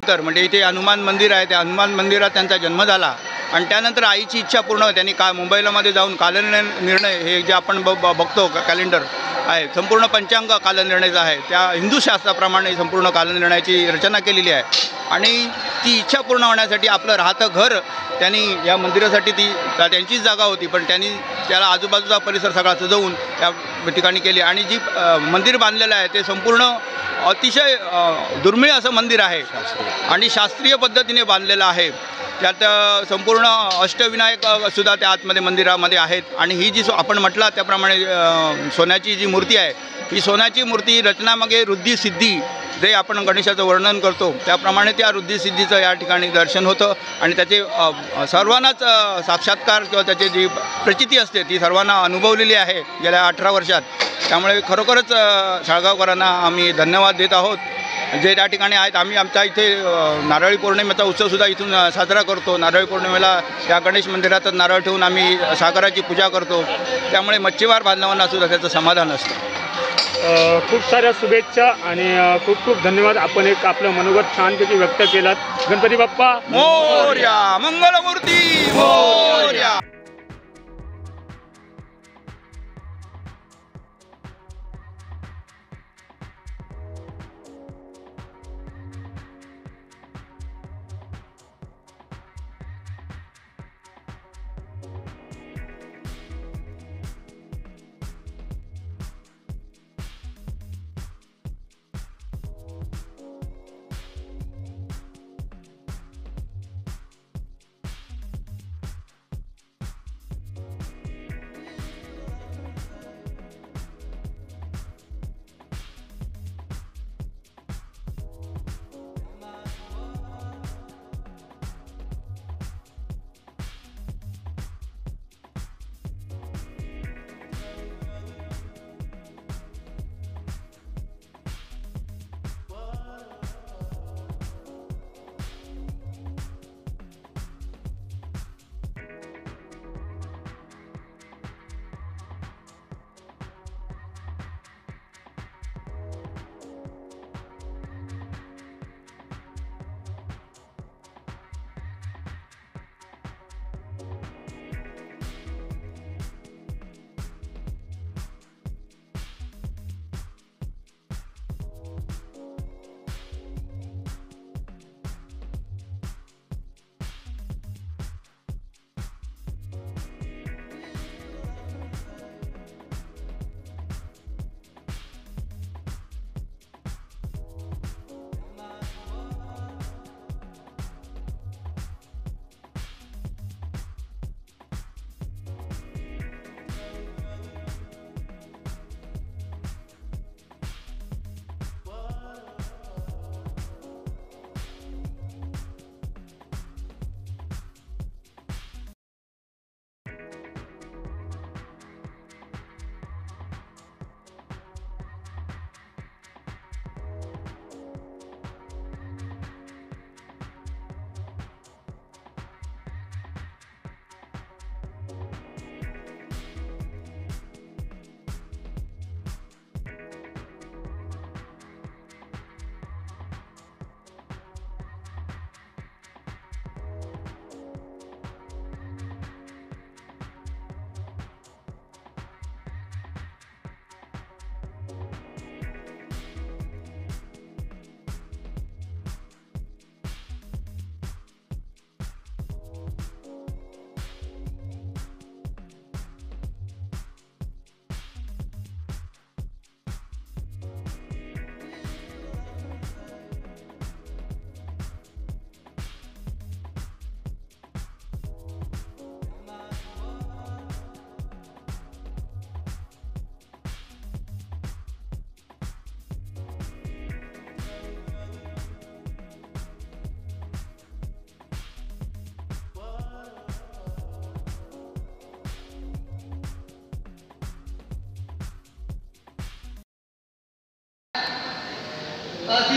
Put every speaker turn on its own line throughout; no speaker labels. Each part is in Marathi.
झाल्यानंतर म्हणजे इथे हनुमान मंदिर आहे, त्या हनुमान मंदिरात त्यांचा जन्म झाला आणि त्यानंतर आईची इच्छा पूर्ण त्यांनी मुंबईला जाऊन कालनिर्णय हे जे आपण बघतो कॅलेंडर आहे, संपूर्ण पंचांग कालनिर्णयाचा आहे, त्या हिंदू शास्त्राप्रमाणे संपूर्ण कालनिर्णयाची रचना केलेली आहे आणि ती इच्छा पूर्ण होण्यासाठी आपलं राहतं घर त्यांनी या मंदिरासाठी त्यांचीच जागा होती, पण त्यांनी त्याला आजूबाजूचा परिसर सगळा सजवून त्या ठिकाणी केली आणि जी मंदिर बांधलेलं आहे ते संपूर्ण अतिशय दुर्मिळ असं मंदिर आहे आणि शास्त्रीय पद्धतीने बांधलेलं आहे। त्यात संपूर्ण अष्टविनायकसुद्धा त्या आतमध्ये मंदिरामध्ये आहेत आणि ही जी आपण म्हटलं त्याप्रमाणे सोन्याची जी मूर्ती आहे, ही सोन्याची मूर्ती रचनामागे रुद्धी-सिद्धी जे आपण गणेशाचं वर्णन करतो त्याप्रमाणे त्या रुद्धी-सिद्धीचं या ठिकाणी दर्शन होतं आणि त्याचे सर्वांनाच साक्षात्कार किंवा त्याची जी प्रचिती असते ती सर्वांना अनुभवलेली आहे गेल्या 18 वर्षात। त्यामुळे खरोखरच साळगावकरांना आम्ही धन्यवाद देत आहोत जे त्या ठिकाणी आहेत। आम्ही आमच्या इथे नारळी पौर्णिमेचा उत्सवसुद्धा इथून साजरा करतो। नारळी पौर्णिमेला या गणेश मंदिरातच नारळ ठेवून आम्ही सागराची पूजा करतो, त्यामुळे मच्छीमार बांधवांनासुद्धा त्याचं समाधान असतं।
खूप साऱ्या शुभेच्छा आणि खूप खूप धन्यवाद। आपण एक आपलं मनोगत छानपैकी व्यक्त केलात। गणपती बाप्पा
मोरया, मंगलमूर्ती मोरया।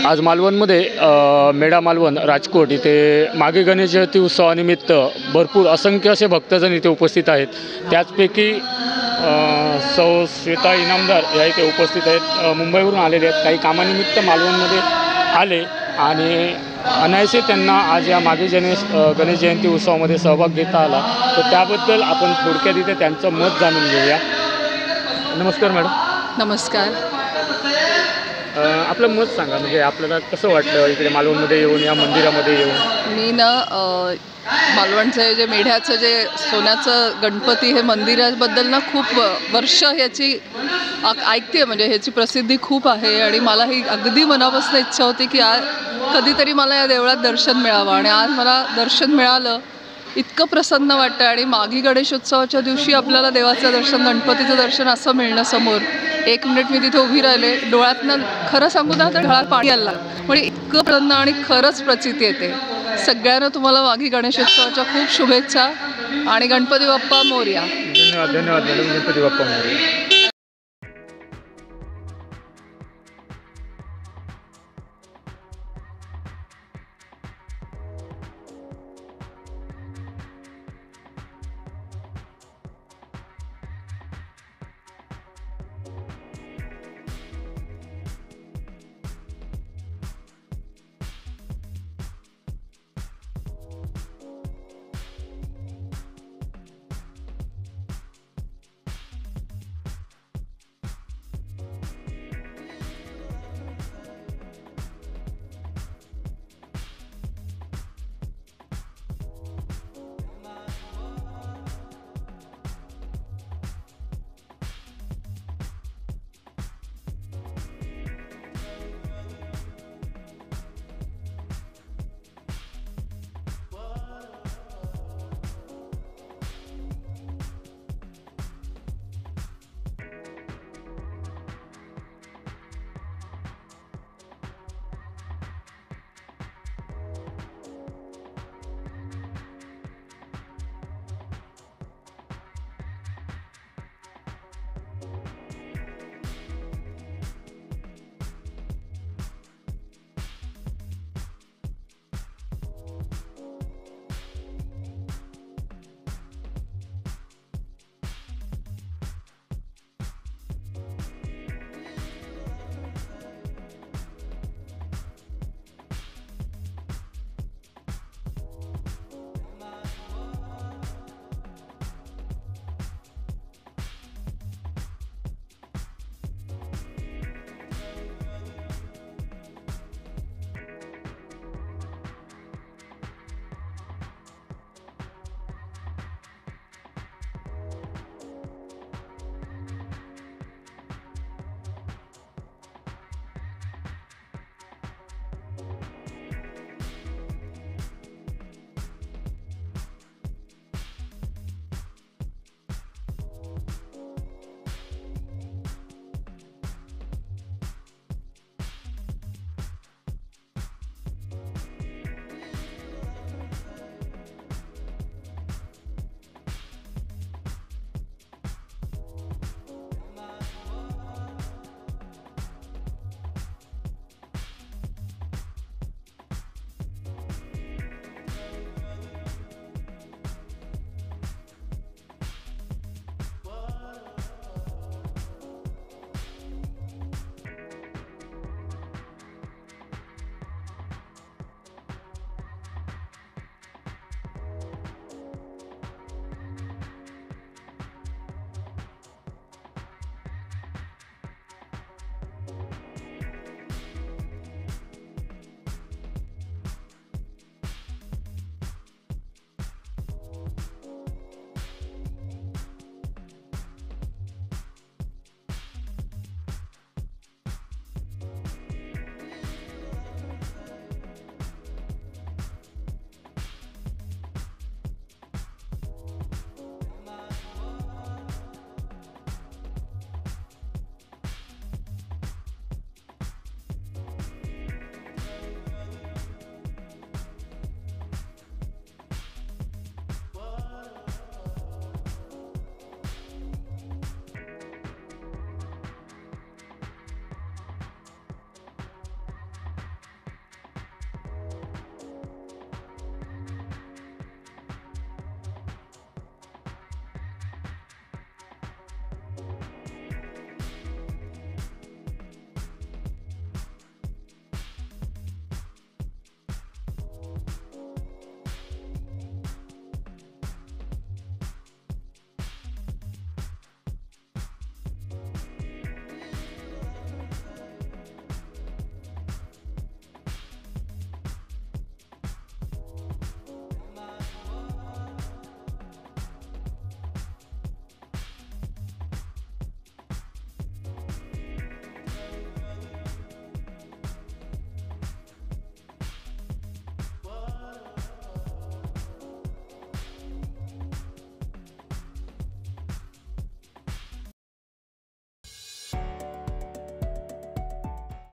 आज मालवणमध्ये मेढा मालवण राजकोट इथे मागे गणेश जयंती उत्सवानिमित्त भरपूर असंख्य असे भक्तजन इथे उपस्थित आहेत। त्याचपैकी सौ श्वेता इनामदार या इथे उपस्थित आहेत, मुंबईवरून आलेले आहेत, काही कामानिमित्त मालवणमध्ये आले आणि अनायसे त्यांना आज या मागे गणेश जयंती उत्सवामध्ये सहभाग घेता आला, तर त्याबद्दल आपण थोडक्यात इथे त्यांचं मत जाणून घेऊया. नमस्कार मॅडम.
नमस्कार.
आपलं मत सांगा, म्हणजे आपल्याला कसं वाटलं इकडे मालवणमध्ये येऊन, या मंदिरामध्ये येऊन?
मी ना मालवणचं जे मेढ्याचं जे सोन्याचं गणपती हे मंदिराबद्दल ना खूप वर्ष ह्याची ऐकते, म्हणजे ह्याची प्रसिद्धी खूप आहे आणि मला ही अगदी मनापासून इच्छा होती की आज कधीतरी मला या देवळात दर्शन मिळावं आणि आज मला दर्शन मिळालं. इतकं प्रसन्न वाटतं आणि माघी गणेशोत्सवाच्या दिवशी आपल्याला देवाचं दर्शन, गणपतीचं दर्शन असं मिळणं समोर. 1 मिनिट मी तिथे उभी राहिले, डोळ्यातनं खरं सांगू ना तर डोळ्यात पाणी आलं, म्हणजे इतकं प्रसन्न आणि खरंच प्रचिती येते. सगळ्यांना तुम्हाला माघी गणेशोत्सवाच्या खूप शुभेच्छा आणि गणपती बाप्पा मोरया.
धन्यवाद. धन्यवाद मॅडम. गणपती बाप्पा मोरया.